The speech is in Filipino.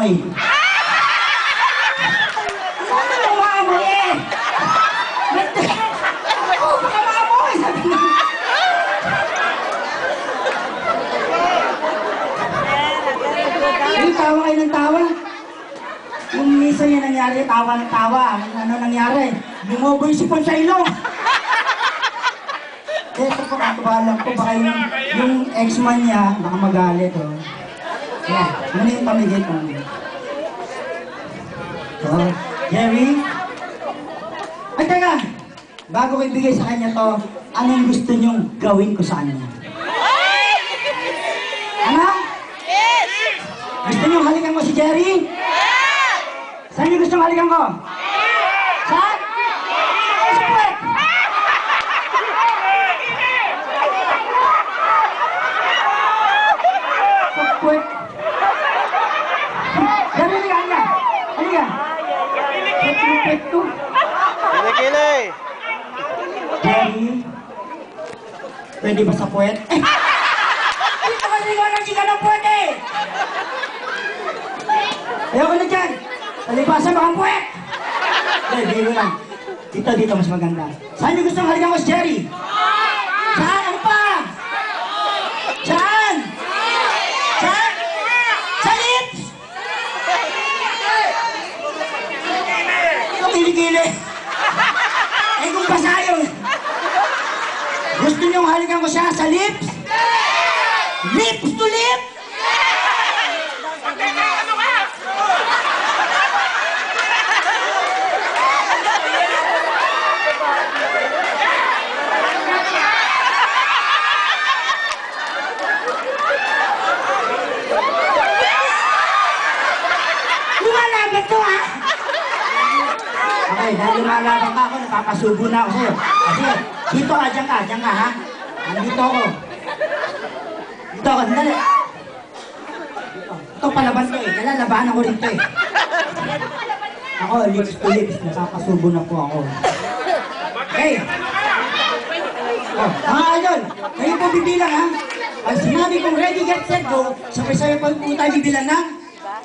amoy. Ano na maamoy eh? Oo, baka maamoy, sabi niya. Ay, tawa kayo ng tawa. Yung minsan yung nangyari, tawa ng tawa. Ano nangyari? Lumobo yung sipon sa ilong. Ito po, katubalan ko, baka yung ex-man niya, baka magalit, oh. Yeah, ano yung pamigay ko? So, Jerry? Ay, teka! Bago ko ibigay sa kanya to, anong gusto niyong gawin ko sa kanya? Ano? Yes! Gusto niyong halikan mo si Jerry? Yes! Saan niyo gusto halikan ko? Saan? Sa puwet! Sa puwet! Jerry, halikan ka! Halikan! Sa puwet to! Kili-kili! Jerry? Pwede ba sa puwet? Dito ka ligaw ng chika ng puwet eh! Ayoko na dyan! Talipasan baka puwet! Hindi, biro lang. Dito mas maganda. Saan niyo gustong halikan ko si Jerry? Saan? Ano pa? Saan? Saan? Sa lips! Ito kilikili. Eh kung basa yun. Gusto niyong halikan ko siya sa lips? Lips to lips? Lumalaban to ha? Okay, dahil lumalaban ka ako, napapasubo na ako sa'yo. Kasi, dito ka, dyan ka ha? Nandito ako. Dito ako, dali. Ito palaban to eh, nalalabanan ko rin to eh. Ako, lips to lips, napapasubo na po ako. Okay. Oh, mga idol, kayo po bibilang ha? Pag sinabi kong ready, get, set, go, sabay-sabay po tayo bibilang ng